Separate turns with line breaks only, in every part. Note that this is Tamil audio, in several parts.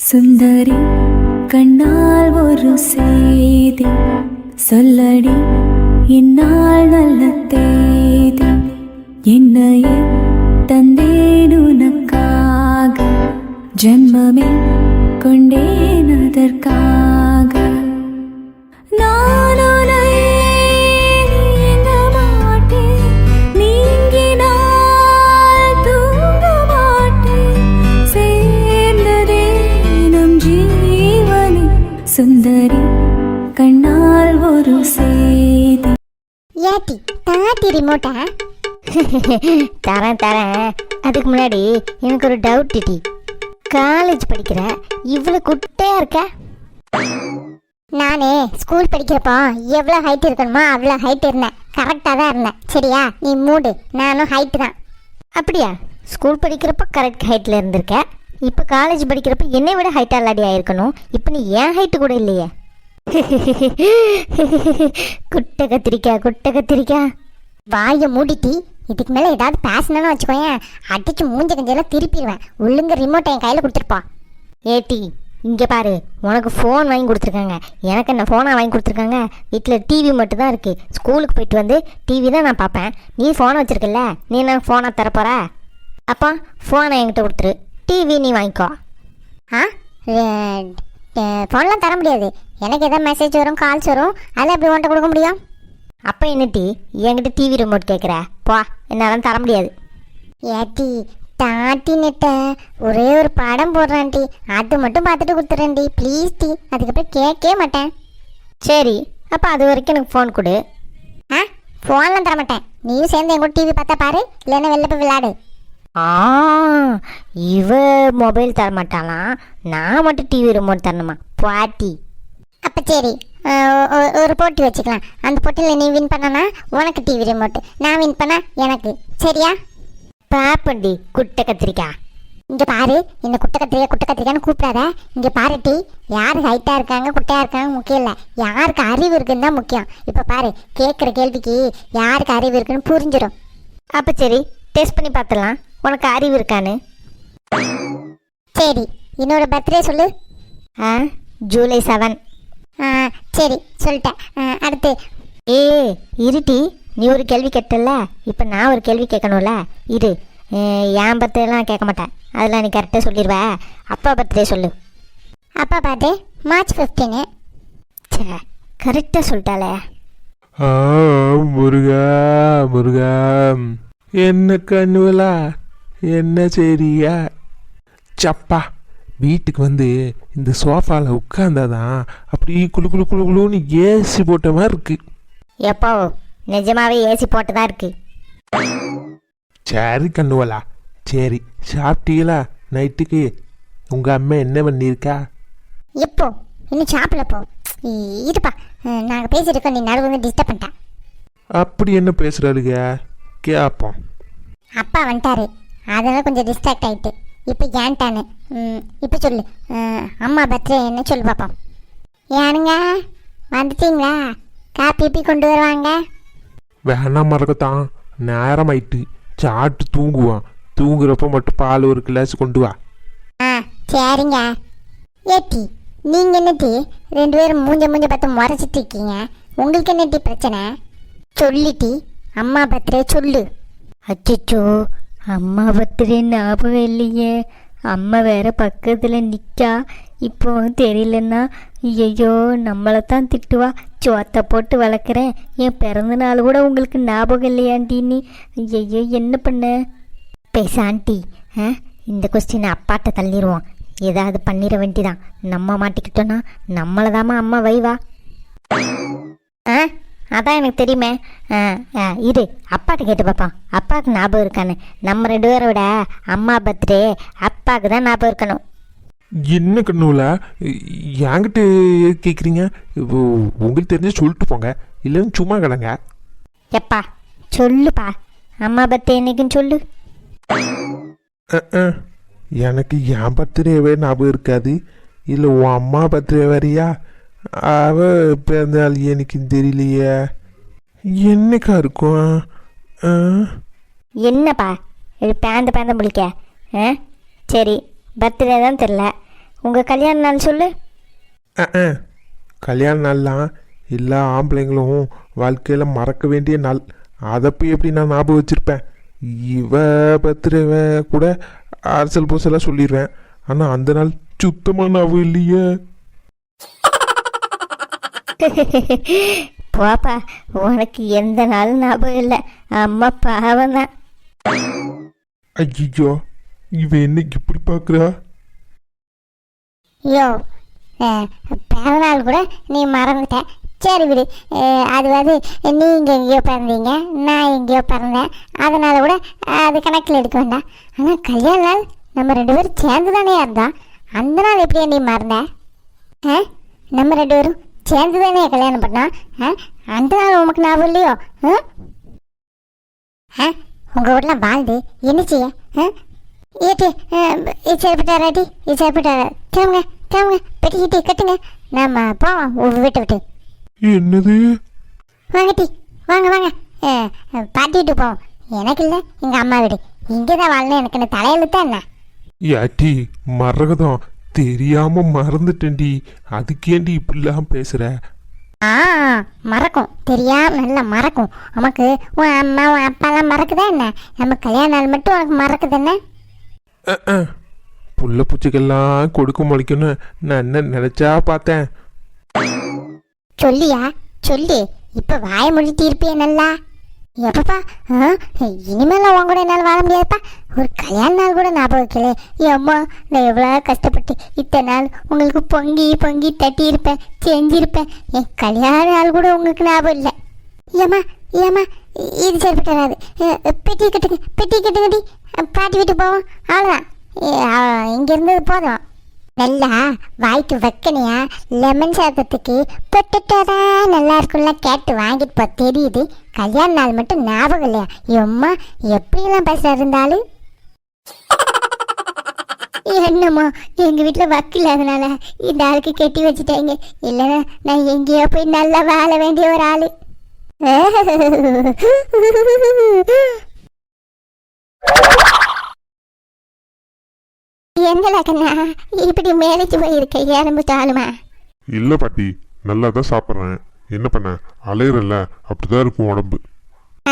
சுந்தரி கண்ணால் ஒரு செய்தி சொல்லடி, இந்நாள் நல்ல தேதி. என்னையே தந்தேன் உனக்காக, ஜன்மமே கொண்டேன் அதற்காக. நான் உன்னை நீங்க மாட்டேன், நீங்கினால் தூங்க மாட்டேன். சேர்ந்ததே நம் ஜீவனே, சுந்தரி கண்ணால் ஒரு செய்தி.
ஏட்டி தாட்டி ரிமோட்டா தரேன். அதுக்கு முன்னாடி எனக்கு ஒரு டவுட் டி. காலேஜ் படிக்கிற இவ்வளோ குட்டையா இருக்க? நானே ஸ்கூல் படிக்கிறப்போ எவ்வளோ ஹைட் இருக்கணுமோ அவ்வளோ ஹைட் இருந்தேன். கரெக்டாக தான் இருந்தேன். சரியா? நீ மூடு, நானும் ஹைட்டு தான். அப்படியா? ஸ்கூல் படிக்கிறப்போ கரெக்ட் ஹைட்டில் இருந்திருக்க. இப்போ காலேஜ் படிக்கிறப்ப என்னை விட ஹைட்டாக இல்லாடி ஆயிருக்கணும். இப்போ நீ ஏன் ஹைட்டு கூட இல்லையே? குட்டை கத்திரிக்கா வாயை மூடிட்டி. இதுக்கு மேலே ஏதாவது பேசணும்னு வச்சுக்கோயேன், அடிச்சு மூஞ்ச கஞ்செல்லாம் திருப்பிடுவேன். ஒழுங்கு ரிமோட்டை என் கையில் கொடுத்துருப்பா. ஏட்டி இங்கே பாரு, உனக்கு ஃபோன் வாங்கி கொடுத்துருக்காங்க. எனக்கு என்ன ஃபோனாக வாங்கி கொடுத்துருக்காங்க? வீட்டில் டிவி மட்டும் தான் இருக்குது. ஸ்கூலுக்கு போயிட்டு வந்து டிவி தான் நான் பார்ப்பேன். நீ ஃபோனை வச்சுருக்கல, நீ என்ன ஃபோனை தரப்போற? அப்போ ஃபோனை என்கிட்ட கொடுத்துரு, டிவி நீ வாங்கிக்கோ. ஃபோன்லாம் தர முடியாது. எனக்கு எதாவது மெசேஜ் வரும், கால்ஸ் வரும், அதில் எப்படி உன்ட்ட கொடுக்க முடியும்? அப்போ என்னட்டி என்கிட்ட டிவி ரிமோட் கேட்குற? போ, என்னாலும் தர முடியாது. ஏட்டி தாட்டி நெட்ட ஒரே ஒரு படம் போடுறான்டி, அது மட்டும் பார்த்துட்டு கொடுத்துறேன்டி ப்ளீஸ் டி. அதுக்கப்புறம் கேட்கவே மாட்டேன். சரி, அப்போ அது வரைக்கும் எனக்கு ஃபோன் கொடு. ஃபோன்லாம் தர மாட்டேன். நீயும் சேர்ந்து என் கூட டிவி பார்த்தா பாரு, இல்லைன்னா வெளில போய் விளையாடு. இவ மொபைல் தர மாட்டாலாம், நான் மட்டும் டிவி ரிமோட் தரணுமா? பாட்டி. அப்போ சரி, ஒரு போட்டி வச்சுக்கலாம். அந்த போட்டியில் நீ வின் பண்ணனா உனக்கு டிவி ரிமோட்டு, நான் வின் பண்ணா எனக்கு. சரியா? பாப்பண்டி குட்டை கத்திரிக்கா. இங்கே பாரு, இந்த குட்டை கத்திரிக்கான்னு கூப்பிடாத. இங்கே பாரு டி, யார் ஹைட்டாக இருக்காங்க குட்டையாக இருக்காங்க முக்கியம் இல்லை, யாருக்கு அறிவு இருக்குன்னு தான் முக்கியம். இப்போ பாரு, கேட்குற கேள்விக்கு யாருக்கு அறிவு இருக்குன்னு புரிஞ்சிடும். அப்போ சரி, டெஸ்ட் பண்ணி பார்த்துடலாம் உனக்கு அறிவு இருக்கான்னு. சரி, இன்னொரு பர்த்டே சொல்லு. ஜூலை 7. சரி சொல்லிட்டேன். அடுத்து இருட்டி, நீ ஒரு கேள்வி கேட்டல, இப்போ நான் ஒரு கேள்வி கேட்கணும்ல. இரு, என் பர்த்டேலாம் கேட்க மாட்டேன், அதில் நீ கரெக்டாக சொல்லிடுவ. அப்பா பர்த்டே சொல்லு. அப்பா பர்த்டே March 15. கரெக்டாக சொல்லிட்டாலே.
முருகா முருகா, என்ன கண்ணுவலா, என்ன சரியா? சப்பா, வீட்டுக்கு வந்து இந்த சோஃபாவில் உட்காந்தாதான் அப்படி குளு குளு குளு குளுன்னு ஏசி போட்ட மாதிரி இருக்கு.
எப்போ நிஜமாவே ஏசி போட்டுதான் இருக்கு.
சரி கண்ணுவலா, சரி சாப்பிட்டீங்களா? நைட்டுக்கு உங்க அம்மா என்ன பண்ணியிருக்கா?
எப்போ இன்னும் சாப்பிடப்போ இருப்பா, நாங்கள் பேசிட்டு இருக்கோம், நீ நடுவு வந்து டிஸ்டர்ப் பண்ணிட்டேன்.
அப்படி என்ன பேசுறாளுங்க கேட்போம்.
அப்பா வந்துட்டாரு, அதனால கொஞ்சம் டிஸ்ட்ராக்ட் ஆகிட்டு. இப்போ ஏன்ட்டானு இப்போ சொல்லு, அம்மா பர்த்டே என்ன சொல்லு பார்ப்போம். ஏனுங்க வந்துட்டீங்களா? காப்பி கொண்டு வருவாங்க.
வேணாம் மறக்கத்தான், நேரம் ஆயிட்டு, சாப்பிட்டு தூங்குவான். தூங்குறப்ப மட்டும் பால் ஒரு கிளாஸ் கொண்டு வா.
சரிங்க. ஏட்டி நீங்கள் என்னட்டி 2 பேரும் மூஞ்ச பார்த்து முறைச்சிட்டு இருக்கீங்க? உங்களுக்கு என்னட்டி பிரச்சனை? சொல்லிட்டி அம்மா பர்த்டே சொல்லு. அச்சோ, அம்மா பர்த்டே ஞாபகம் இல்லையே. அம்மா வேற பக்கத்தில் நிற்கா. இப்போ தெரியலன்னா ஐயோ நம்மளை தான் திட்டுவா. சோத்தை போட்டு வளர்க்குறேன், என் பிறந்த நாள் கூட உங்களுக்கு ஞாபகம் இல்லையாண்டின்னு. ஐயோ என்ன பண்ண? பேசாண்டி, இந்த கொஸ்டினை அப்பாட்ட தள்ளிடுவோம். ஏதாவது பண்ணிட வேண்டிதான். நம்ம மாட்டிக்கிட்டோன்னா நம்மளை தாம்மா அம்மா வைவா. அதான் எனக்கு தெரியுமே. இரு, அப்பாட்ட கேட்டு பார்ப்பான், அப்பாவுக்கு ஞாபகம் இருக்கான்னு. நம்ம 2 பேரை விட அம்மா பர்த்டே அப்பாவுக்கு தான் ஞாபகம் இருக்கணும்.
என்ன கண்ணுவலா என்கிட்ட கேட்குறீங்க? உங்களுக்கு தெரிஞ்ச சொல்லிட்டு போங்க, இல்லைன்னு சும்மா கிடங்க.
எப்பா சொல்லுப்பா, அம்மா பர்த்டே என்னைக்குன்னு சொல்லு.
எனக்கு என் பர்த்டேவே ஞாபகம் இருக்காது, இல்லை உன் அம்மா பர்த்டே வேறையா? அவ பிறந்தாள் எனக்கு தெரியலையே, என்னக்கா இருக்கும்?
என்னப்பா இது பேந்த முழிக்க? சரி, பர்த்டே தான் தெரில. உங்கள் கல்யாண நாள் சொல்லு.
கல்யாண நாள்லாம் எல்லா ஆம்பளைங்களும் வாழ்க்கையில் மறக்க வேண்டிய நாள். அதை போய் எப்படி நான் ஞாபகம் வச்சுருப்பேன்? இவ பத்திரவ கூட அரசல் பூசலாக சொல்லிடுவேன். ஆனால் அந்த நாள் சுத்தமாக ஞாபகம் இல்லையே.
போப்பா, உனக்கு எந்த நாளும் ஞாபகம் இல்லை. அம்மா பாவம் தான்.
ஐயோ, இவ என்னைக்கு இப்படி பார்க்குறா?
ஐயோ, பிறந்தநாள் கூட நீ மறந்துட்ட. சரி விடு. அது நீ இங்கே எங்கேயோ பிறந்தீங்க, நான் எங்கேயோ பிறந்தேன், அதனால் கூட அது கணக்கில் எடுக்க வேண்டாம். ஆனால் கல்யாண நாள் நம்ம 2 பேரும் சேர்ந்து தானே இருந்தோம். அந்த நாள் எப்படியா நீ மறந்த? நம்ம 2 பேரும் சேர்ந்து தானே கல்யாணம் பண்ணோம். அந்த நாள் உனக்கு ஞாபகம் இல்லையோ? உங்கள் வீட்டில் வாழ்ந்து என்ன செய்ய? ஏட்டி சரிப்பட்டாராட்டி சரிப்பட்டாரா? கிளம்புங்க கிளம்புங்க, பெட்டிக்கிட்டி கட்டுங்க, நம்ம போவோம் வீட்டை விட்டு.
என்னது?
வாங்கட்டி வாங்க வாங்க, பாட்டி விட்டு போவோம். எனக்கு இல்லை, எங்கள் அம்மா வீடு. இங்கே தான் வாழணும். எனக்கு என்ன தலையெழுத்தா என்ன?
யாட்டி மறக்கதான் தெரியாம மறந்துட்டேன்டி. அதுக்கேண்டி இப்படிலாம் பேசுற?
மறக்கும், தெரியாம நல்லா மறக்கும். உனக்கு உன் அம்மா உன் அப்பாலாம் மறக்குதா என்ன? நம்ம கல்யாண நாள் மட்டும் உனக்கு மறக்குது என்ன?
புள்ள பூச்சிக்கெல்லாம் கொடுக்க முளைக்குன்னு நான் என்ன நினைச்சா பார்த்தேன்.
சொல்லியா சொல்லி இப்ப வாய முடிட்டு இருப்பிய நல்லா. எப்பப்பா, இனிமேல உன் கூட என்னால் வாழ முடியாதுப்பா. ஒரு கல்யாண நாள் கூட ஞாபகம் வைக்கல. அம்மா, நான் எவ்வளோ கஷ்டப்பட்டு இத்தனை நாள் உங்களுக்கு பொங்கி பொங்கி தட்டியிருப்பேன், செஞ்சிருப்பேன். என் கல்யாண நாள் கூட உங்களுக்கு ஞாபகம் இல்லை. ஏம்மா ஏம்மா, இது சரிப்பட்டு வராது. பெட்டி கட்டுங்க, பெட்டி கட்டுங்கடி, பாட்டி வீட்டு போவோம். அவ்வளோதான், இங்கே இருந்தது போதும். நல்லா வாய்க்கு வைக்கணையா லெமன் சாதத்துக்கு பொட்டுட்டோதா நல்லா இருக்கும்ல கேட்டு வாங்கிட்டு போ. தெரியுது, கல்யாண நாள் மட்டும் ஞாபகம் இல்லையா? எம்மா, எப்படிலாம் பேச இருந்தாலும் என்னம்மா, எங்கள் வீட்டில் வக்கில், அதனால இந்த ஆளுக்கு கெட்டி வச்சுட்டாங்க. இல்லைன்னா நான் எங்கேயோ போய் நல்லா வாழ வேண்டிய ஒரு ஆள். என்னடா கண்ணா, இப்படி மேலைக்கு போயிருக்க எலும்பு தாளுமா?
இல்லை பாட்டி, நல்லா தான் சாப்பிட்றேன். என்ன பண்ண, அலையிறல்ல, அப்படிதான் இருக்கும் உடம்பு.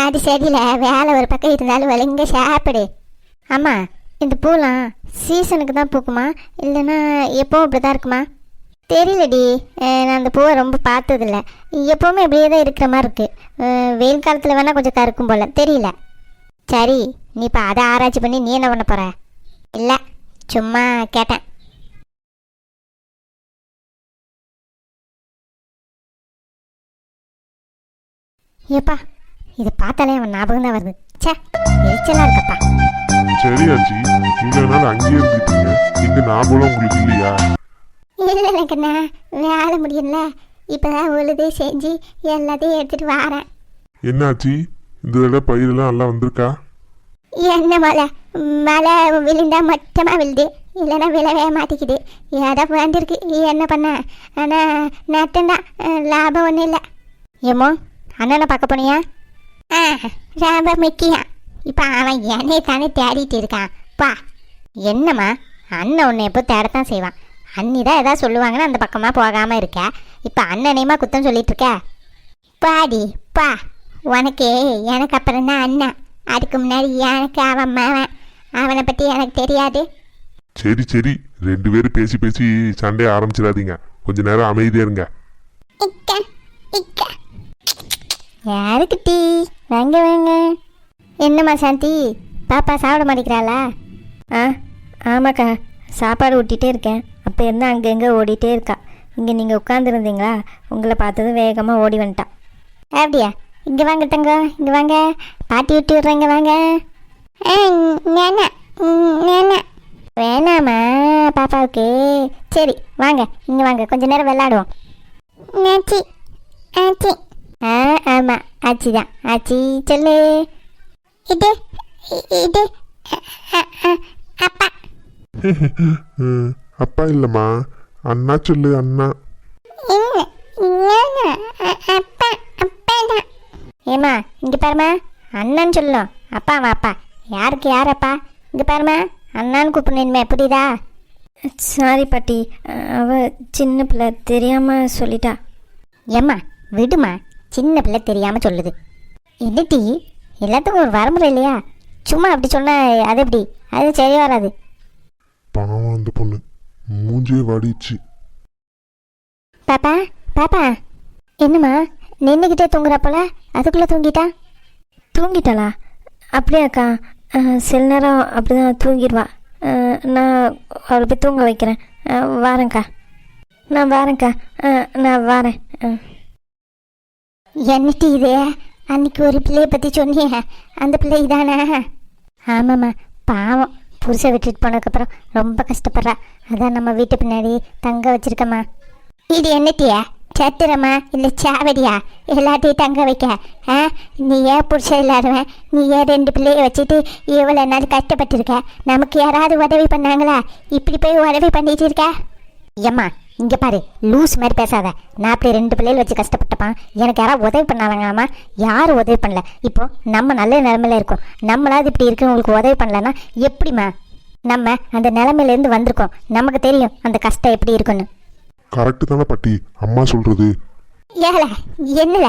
அது சரியில்ல, வேலை ஒரு பக்கம் இருந்தாலும் ஒழுங்க சாப்பிடு. ஆமாம், இந்த பூலாம் சீசனுக்கு தான் பூக்குமா இல்லைன்னா எப்போவும் இப்படி தான் இருக்குமா? தெரியலடி, நான் அந்த பூவை ரொம்ப பார்த்ததில்ல. எப்போவுமே இப்படியே தான் இருக்கிற மாதிரி இருக்குது. வெயில் காலத்தில் வேணால் கொஞ்சம் கருக்கும் போல், தெரியல. சரி, நீ இப்போ அதை ஆராய்ச்சி பண்ணி நீ என்ன பண்ண போகிற? இல்லை, சும்மா கேட்டேன். ஏப்பா, இது பார்த்தாலே அவன் ஞாபகம் தான் வருது. சே, எரிச்சலாக இருக்கப்பா.
சரி ஆச்சி, இவ்வளோ நாள் அங்கேயே இருந்துட்டீங்க, இந்த ஞாபகம் உங்களுக்கு இல்லையா?
இல்லை எனக்குண்ணா, வேலை முடியல. இப்போ தான் உழுது செஞ்சு எல்லாத்தையும் எடுத்துகிட்டு வரேன்.
என்னாச்சு, இந்த தடவை பயிரெல்லாம் நல்லா வந்திருக்கா?
என்ன மழை விழுந்தா மொத்தமாக விழுது, இல்லைன்னா விழவே மாட்டேங்குது. ஏதோ வந்திருக்கு, என்ன பண்ண? ஆனால் நட்டம்தான், லாபம் ஒன்றும் இல்லை. ஏமோ, அண்ணனை பார்க்க போனியா? ரொம்ப முக்கியம். இப்போ அவன் என்னை தானே தேடிட்டு இருக்கான். பா, என்னம்மா, அண்ணன் உன்னை எப்போ தேடத்தான் செய்வான். அண்ணி தான் எதாவது சொல்லுவாங்கன்னு அந்த பக்கமாக போகாமல் இருக்க. இப்போ அண்ணனையுமா குத்தம் சொல்லிட்டு இருக்க? பாடி பா, உனக்கு எனக்கு அப்புறம் தான் அண்ணன். அதுக்கு முன்னாடி எனக்கு அவன் மாவன். அவனை பற்றி எனக்கு தெரியாது.
சரி சரி, 2 பேரும் பேசி பேசி சண்டையை ஆரம்பிச்சிடாதீங்க. கொஞ்ச நேரம் அமைதியா இருங்க.
யாருக்கு டீ? வாங்க வாங்க. என்னம்மா சாந்தி, பாப்பா சாப்பிட மாட்டேங்கிறாளா? ஆமாக்கா, சாப்பாடு ஊட்டிகிட்டே இருக்கேன். அப்போ இருந்தால் அங்கே எங்கே ஓடிட்டே இருக்கா. இங்கே நீங்கள் உட்காந்துருந்தீங்களா, உங்களை பார்த்ததும் வேகமாக ஓடி வந்துட்டான். அப்படியா? இங்கே வாங்க தங்க, இங்கே வாங்க, பாட்டி விட்டு விட்றேங்க, வாங்க. வேணாமா பாப்பாவுக்கு? சரி வாங்க, இங்கே வாங்க, கொஞ்ச நேரம் விளையாடுவோம். ஆச்சி ஆச்சி. ஆமாம், ஆச்சி தான். ஆச்சி சொல்லு. இது இது அப்பா.
அப்பா இல்லைம்மா, அண்ணா சொல்லு, அண்ணா.
அப்பா அப்பா தான். ஏம்மா, இங்கே பாருமா, அண்ணான்னு சொல்லணும். அப்பா அவன் அப்பா. யாருக்கு யார் அப்பா? இங்கே பாருமா, அண்ணான்னு கூப்பிடணுமே, புரியுதா?
சாரி பாட்டி, அவ சின்ன பிள்ளை தெரியாமல் சொல்லிட்டா.
ஏம்மா விடுமா, சின்ன பிள்ளை தெரியாமல் சொல்லுது. என்னட்டி எல்லாத்துக்கும் ஒரு வரமுறை இல்லையா? சும்மா அப்படி சொன்னால் அது எப்படி? அது சரி வராது.
பாவம் அந்த பொண்ணு மூஞ்சே வாடிடுச்சு.
பாப்பா பாப்பா, என்னம்மா நின்றுக்கிட்டே தூங்குறா போல, அதுக்குள்ளே தூங்கிட்டா?
தூங்கிட்டாளா? அப்படியாக்கா? சில நேரம் அப்படி தான் தூங்கிடுவா. நான் அவளை போய் தூங்க வைக்கிறேன். வாரேங்க்கா, நான் வாரேங்க்கா, நான் வாரேன்.
என்னட்டி இது? அன்னைக்கு ஒரு பிள்ளையை பற்றி சொன்னியே, அந்த பிள்ளை இதானே? ஆமாம்மா, பாவம் புருஷை விட்டுட்டு போனதுக்கப்புறம் ரொம்ப கஷ்டப்படுறா. அதான் நம்ம வீட்டு பின்னாடி தங்க வச்சிருக்கம்மா. இது என்னட்டியா, சத்திரமா இல்லை சாவடியா எல்லாத்தையும் தங்க வைக்க? நீ ஏன் புருஷன் இல்லாதவன், நீ ஏன் 2 பிள்ளையை வச்சுட்டு எவ்வளோ நாள் கஷ்டப்பட்டுருக்க? நமக்கு யாராவது உதவி பண்ணாங்களா? இப்படி போய் உதவி பண்ணிட்டு இருக்க? ஏம்மா இங்கே பாரு, லூஸ் மாதிரி பேசாத. நான் அப்படி 2 பிள்ளைகள் வச்சு கஷ்டப்பட்டப்பான், எனக்கு யாராவது உதவி பண்ணாங்களாம்மா? யாரும் உதவி பண்ணல. இப்போ நம்ம நல்ல நிலமையில இருக்கோம், நம்மளாவது இப்படி இருக்கு உங்களுக்கு உதவி பண்ணலன்னா எப்படிம்மா? நம்ம அந்த நிலமையிலேருந்து வந்திருக்கோம், நமக்கு தெரியும் அந்த கஷ்டம் எப்படி இருக்குன்னு.
கரெக்டு தானே பாட்டி அம்மா சொல்றது?
ஏல என்னல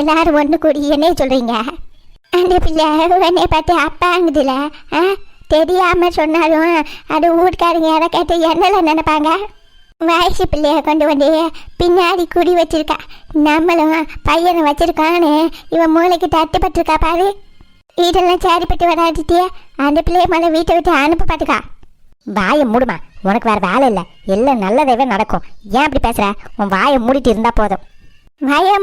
எல்லாரும் ஒன்று கூடி என்னைய சொல்றீங்க? அந்த பிள்ளை உடனே பார்த்து அப்பாங்குதுல, தெரியாம சொன்னாலும் அது வீட்டுக்காரங்க யாரை கேட்டு என்னல நினைப்பாங்க? வயசு பிள்ளைய கொண்டு வந்து பின்னாடி குடி வச்சிருக்கா, நம்மளும் பையனை வச்சிருக்கான்னு இவன் மூளைக்கு தட்டுப்பட்டிருக்கா பாரு. இதெல்லாம் சரிப்பட்டு வராதிட்டியே, அந்த பிள்ளைய மேலே வீட்டை விட்டு அனுப்ப பாட்டுக்கா. வாயை மூடுமா, உனக்கு வேறு வேலை இல்லை, எல்லாம் நல்லதாகவே நடக்கும். ஏன் அப்படி பேசுகிற? உன் வாயை மூடிட்டு இருந்தால் போதும். வாயை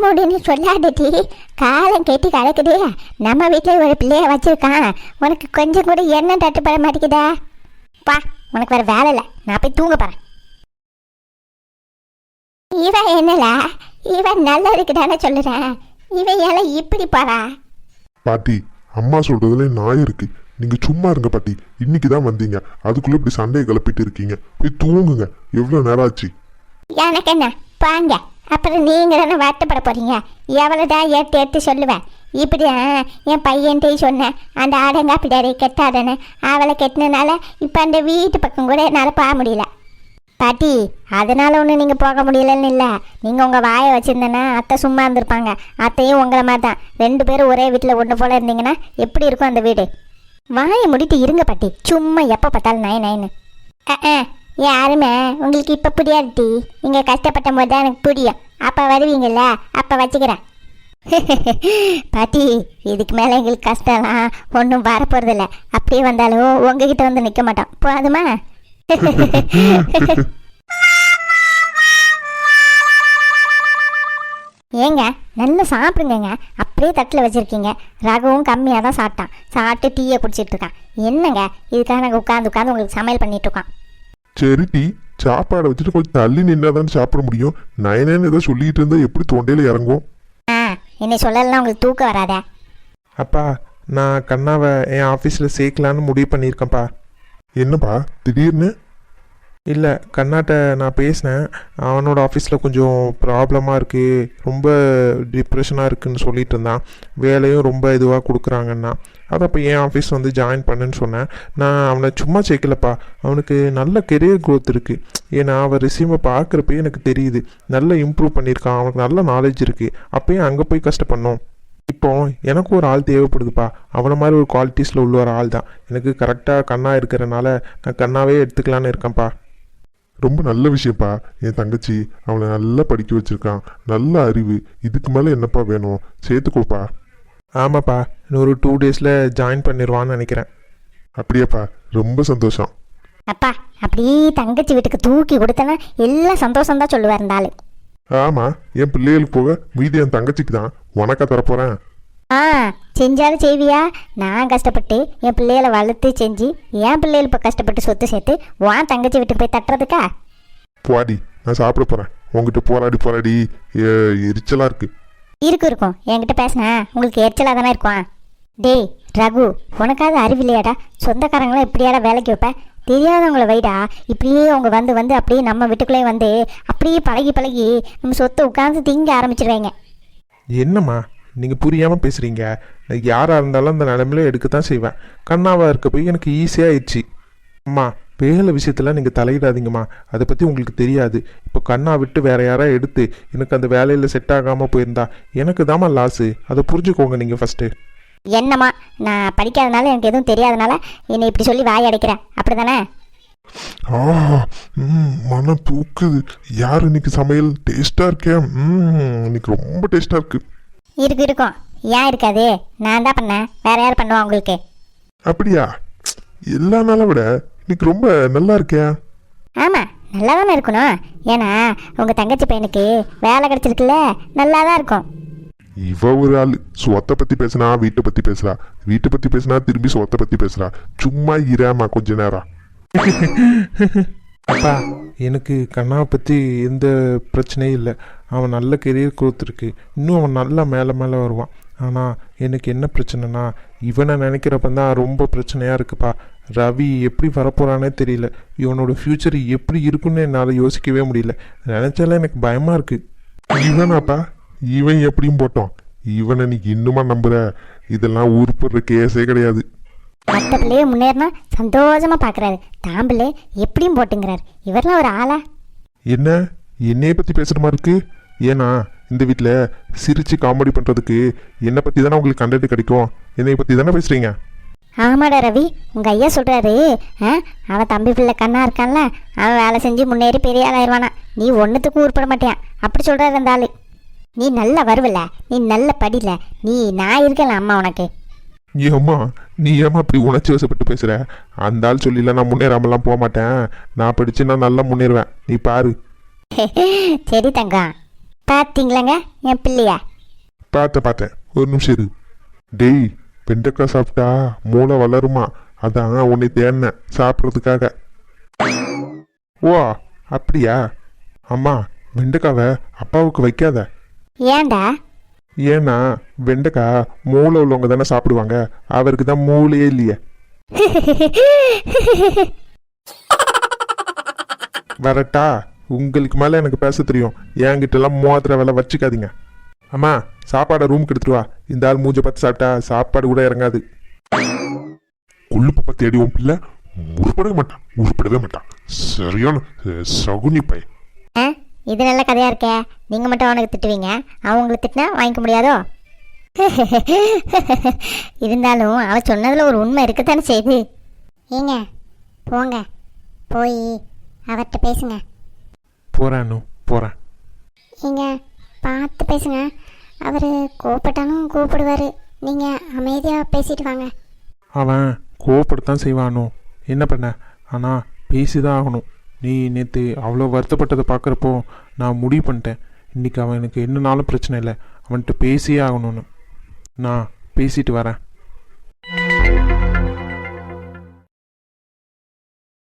மூடுன்னு சொல்லாதட்டி, காலம் கெட்டி கிடக்குது. நம்ம வீட்டில் ஒரு பிள்ளைய வச்சுருக்கான், உனக்கு கொஞ்சம் கூட எண்ணம் தட்டுப்பட மாட்டேங்குதா? வா, உனக்கு வேறு வேலை இல்லை, நான் போய் தூங்க போகிறேன். இவன் என்னல, இவன் நல்லதுக்கு தானே சொல்லுறேன், இவன் எல்லாம் இப்படி போறா?
பாட்டி அம்மா சொல்றதுல நியாயம் இருக்கு. நீங்க சும்மா இருங்க பாட்டி, இன்னைக்கு தான் வந்தீங்க, அதுக்குள்ள இப்படி சண்டையை கிளப்பிட்டு இருக்கீங்க. போய் தூங்குங்க, எவ்வளவு நேரம் ஆச்சு?
எனக்கு என்ன பாங்க, அப்புறம் நீங்க தானே வருத்தப்பட போறீங்க. எவ்வளவுதான் எடுத்து சொல்லுவேன். இப்படிதான் என் பையன்ட்டையும் சொன்னேன், அந்த ஆடங்க பிடாரி கெட்டாதன்னு. அவளை கெட்டினால இப்போ அந்த வீட்டு பக்கம் கூட என்னால் போக முடியல. பாட்டி அதனால ஒன்று நீங்கள் போக முடியலன்னு இல்லை, நீங்கள் உங்கள் வாயை வச்சுருந்தேன்னா அத்தை சும்மா இருந்திருப்பாங்க. அத்தையும் உங்களை மாதிரி தான், 2 பேரும் ஒரே வீட்டில் ஒன்று போல் இருந்தீங்கன்னா எப்படி இருக்கும் அந்த வீடு? வாயை முடிட்டு இருங்க பாட்டி, சும்மா எப்போ பார்த்தாலும் நைன்னு. யாருமே உங்களுக்கு இப்போ புரியாது டி, நீங்கள் கஷ்டப்பட்ட போது தான் எனக்கு புரியும். அப்போ வருவீங்கள்ல, அப்போ வச்சுக்கிறேன். பாட்டி இதுக்கு மேலே எங்களுக்கு கஷ்டம்லாம் ஒன்றும் வரப்போகிறதில்ல. அப்படியே வந்தாலும் உங்ககிட்ட வந்து நிற்க மாட்டோம், போதுமா? ஏங்க நல்லா சாப்பிடுங்க, அப்படியே தட்டில் வச்சுருக்கீங்க. ரகுவும் கம்மியாக தான் சாப்பிட்டான், சாப்பிட்டு டீயை குடிச்சிட்டு இருக்கான். என்னங்க இதுக்காக நாங்கள் உட்காந்து உங்களுக்கு சமையல் பண்ணிட்டு இருக்கோம்.
சரி டீ, சாப்பாடை வச்சுட்டு கொஞ்சம் தள்ளி நின்னாதான் சாப்பிட முடியும். நயனேன்னு ஏதோ சொல்லிட்டு இருந்தா எப்படி தொண்டையில இறங்கும்?
என்னை சொல்லலாம் உங்களுக்கு தூக்கம் வராதா?
அப்பா, நான் கண்ணாவை என் ஆஃபீஸில் சேர்க்கலான்னு முடிவு பண்ணியிருக்கேன்ப்பா.
என்னப்பா திடீர்னு?
இல்லை, கண்ணாட்ட நான் பேசினேன். அவனோட ஆஃபீஸில் கொஞ்சம் ப்ராப்ளமாக இருக்குது, ரொம்ப டிப்ரெஷனாக இருக்குதுன்னு சொல்லிட்டு இருந்தான். வேலையும் ரொம்ப இதுவாக கொடுக்குறாங்கன்னா, அதை அப்போ என் ஆஃபீஸ் வந்து ஜாயின் பண்ணுன்னு சொன்னேன். நான் அவனை சும்மா சேர்க்கலப்பா, அவனுக்கு நல்ல கெரியர் க்ரோத் இருக்குது. ஏன்னா அவன் ரெஸ்யூமை பார்க்குறப்பே எனக்கு தெரியுது, நல்லா இம்ப்ரூவ் பண்ணியிருக்கான், அவனுக்கு நல்ல நாலேஜ் இருக்குது. அப்போயும் அங்கே போய் கஷ்டப்படணும். இப்போ எனக்கும் ஒரு ஆள் தேவைப்படுதுப்பா, அவனை மாதிரி ஒரு குவாலிட்டிஸில் உள்ள ஒரு ஆள் தான் எனக்கு கரெக்டாக கண்ணா இருக்கிறனால நான் கண்ணாவே எடுத்துக்கலான்னு இருக்கேன்ப்பா.
ரொம்ப நல்ல விஷயப்பா. என் தங்கச்சி அவனை நல்லா படிக்க வச்சிருக்கான், நல்ல அறிவு. இதுக்கு மேலே என்னப்பா வேணும்? சேர்த்துக்கோப்பா.
ஆமாப்பா, இன்னொரு 2 டேஸில் ஜாயின் பண்ணிடுவான்னு நினைக்கிறேன்.
அப்படியாப்பா, ரொம்ப சந்தோஷம்.
அப்பா அப்படியே தங்கச்சி வீட்டுக்கு தூக்கி கொடுத்தனா எல்லாம் சந்தோஷம் தான் சொல்லுவார் இருந்தாலும்.
ஆமாம், என் பிள்ளைகளுக்கு போக மீதி என் தங்கச்சிக்கு தான். உனக்கா தரப்போகிறேன்.
செஞ்சாலும் செய்வியா? நான் கஷ்டப்பட்டு என் பிள்ளைகளை வளர்த்து செஞ்சு என் பிள்ளைகள் இப்போ கஷ்டப்பட்டு சொத்து சேர்த்து உன் தங்கச்சி வீட்டுக்கு போய் தட்டுறதுக்கா?
போடி, நான் சாப்பிட போகிறேன். உங்ககிட்ட போராடி எரிச்சலாக இருக்கு.
இருக்கும் என்கிட்ட பேசினா உங்களுக்கு எரிச்சலாக தானே இருக்கும். டேய் ரகு, உனக்காவது அறிவில்லையாடா? சொந்தக்காரங்களாம் இப்படியாடா வேலைக்கு வைப்ப? தெரியாதவங்கள வைடா. இப்படியே அவங்க வந்து அப்படியே நம்ம வீட்டுக்குள்ளேயே வந்து அப்படியே பழகி நம்ம சொத்தை உட்காந்து திங்க ஆரம்பிச்சிருவாங்க.
என்னம்மா நீங்கள் புரியாமல் பேசுகிறீங்க? யாராக இருந்தாலும் அந்த நிலமையில எடுக்க தான் செய்வேன். கண்ணாவாக இருக்க போய் எனக்கு ஈஸியாகிடுச்சு. அம்மா வேலை விஷயத்தில் நீங்கள் தலையிடாதீங்கம்மா. அதை பற்றி உங்களுக்கு தெரியாது. இப்போ கண்ணா விட்டு வேற யாரா எடுத்து எனக்கு அந்த வேலையில் செட் ஆகாமல் போயிருந்தா எனக்கு தாம்மா லாஸு. அதை புரிஞ்சுக்கோங்க நீங்கள் ஃபஸ்ட்டு.
என்னம்மா, நான் படிக்காதனால எனக்கு எதுவும் தெரியாதனால என்னை இப்படி சொல்லி வாய் அடைக்கிறேன், அப்படி தானே?
மனம் தூக்குது. யார் இன்னைக்கு சமையல் டேஸ்டா இருக்கே? இன்னைக்கு ரொம்ப டேஸ்டா இருக்கு.
இருக்கும். ஏன் இருக்காது? நான் தான் பண்ணேன், வேற யார் பண்ணுவா உங்களுக்கு?
அப்படியா? எல்லா நாளை விட இன்னைக்கு ரொம்ப நல்லா இருக்கே.
ஆமாம், நல்லா தானே இருக்கணும். ஏன்னா உங்கள் தங்கச்சி பையனுக்கு வேலை கிடைச்சிருக்குல்ல, நல்லா தான் இருக்கும்.
இவ ஒரு ஆள் சொத்தை பத்தி பேசுனா வீட்டை பத்தி பேசுறா, வீட்டை பத்தி பேசுனா திரும்பி சொத்தை பத்தி பேசுறா. சும்மா இராமா கொஞ்ச நேரம்.
அப்பா எனக்கு கண்ணாவை பற்றி எந்த பிரச்சனையும் இல்லை. அவன் நல்ல கெரியர் கொடுத்துருக்கு. இன்னும் அவன் நல்லா மேலே மேலே வருவான். ஆனால் எனக்கு என்ன பிரச்சனைனா இவனை நினைக்கிறப்ப தான் ரொம்ப பிரச்சனையாக இருக்குப்பா. ரவி எப்படி வரப்போகிறானே தெரியல. இவனோட ஃப்யூச்சர் எப்படி இருக்குன்னு என்னால் யோசிக்கவே முடியல. நினச்சாலே எனக்கு பயமாக இருக்குது.
இவனாப்பா? இவன் எப்படியும் போட்டோம். இவனை நீ இன்னுமா நம்புற? இதெல்லாம் உருப்படுற கேஸே கிடையாது.
மற்ற பிள்ளைய முன்னேறினா சந்தோஷமா பார்க்குறாரு, தாம்பிள்ளை எப்படியும் போட்டுங்கிறார். இவரெல்லாம் ஒரு ஆளா?
என்ன என்னைய பத்தி பேசுற மாதிரி இருக்கு? ஏன்னா இந்த வீட்டில் சிரிச்சு காமெடி பண்றதுக்கு என்னை பத்தி தானே உங்களுக்கு கண்டென்ட் கிடைக்கும். என்னைய பத்தி தானே பேசுறீங்க.
ஆமாடா ரவி, உங்க ஐயா சொல்றாரு, அவன் தம்பி பிள்ளை கண்ணா இருக்கான்ல, அவன் வேலை செஞ்சு முன்னேறி பெரிய ஆளாயிருவானா, நீ ஒன்றுத்துக்கும் உருப்பட மாட்டியான், அப்படி சொல்றாரு அந்த ஆளு. நீ நல்லா வருவல, நீ நல்ல படியில, நீ நான் இருக்கல அம்மா உனக்கு.
ஏம்மா நீ ஏமா அப்படி உணர்ச்சி வசப்பட்டு பேசுற? அந்த ஆள் சொல்லில நான் முன்னேறாமலாம் போக மாட்டேன். நான் படிச்சு நான் நல்லா முன்னேறுவேன், நீ பாரு.
சரி தங்கம், பார்த்தீங்களாங்க என் பிள்ளைய?
பார்த்தேன். ஒரு நிமிஷம் இரு. டேய், வெண்டைக்காய் சாப்பிட்டா மூளை வளருமா, அதான் உன்னை தேடினேன் சாப்பிட்றதுக்காக. ஓ அப்படியா? அம்மா வெண்டைக்காவை அப்பாவுக்கு வைக்காத.
ஏன்டா?
ஏன்னா வெண்டைக்காய் மூளை உள்ளவங்க தானே சாப்பிடுவாங்க, அவருக்கு தான் மூளையே இல்லையே. வரட்டா? உங்களுக்கு மேலே எனக்கு பேச தெரியும். என்கிட்டலாம் மோதிர வேலை வச்சுக்காதீங்க. அம்மா சாப்பாடை ரூமுக்கு எடுத்துட்டு வா. இந்த ஆள் மூஞ்ச பார்த்து சாப்பிட்டா சாப்பாடு கூட இறங்காது. கொள்ளுப்ப தேடி உன் பிள்ளை உருப்படவே மாட்டான். சரியான சகுனி பை.
இது நல்ல கதையா இருக்கே. நீங்க மட்டும் அவனுக்கு திட்டுவீங்க, அவன் உங்களுக்கு திட்டினா வாங்கிக்க முடியாதோ? இருந்தாலும் அவன் சொன்னதுல ஒரு உண்மை இருக்கத்தானே செய்யுது. ஏங்க போங்க, போய் அவர்கிட்ட பேசுங்க.
போகிறேன்.
ஏங்க பார்த்து பேசுங்க, அவர் கோவப்பட்டாலும் கோவப்படுவார். நீங்கள் அமைதியாக பேசிட்டு வாங்க.
அவன் கோவப்படத்தான் செய்வானோ, என்ன பண்ண? ஆனால் பேசி தான் ஆகணும். நீ நேற்று அவ்வளோ வருத்தப்பட்டதை பார்க்குறப்போ நான் முடிவு பண்ணிட்டேன், இன்றைக்கி அவன் எனக்கு என்னன்னாலும் பிரச்சனை இல்லை, அவன்கிட்ட பேசியே ஆகணும்னு. நான் பேசிட்டு வரேன்.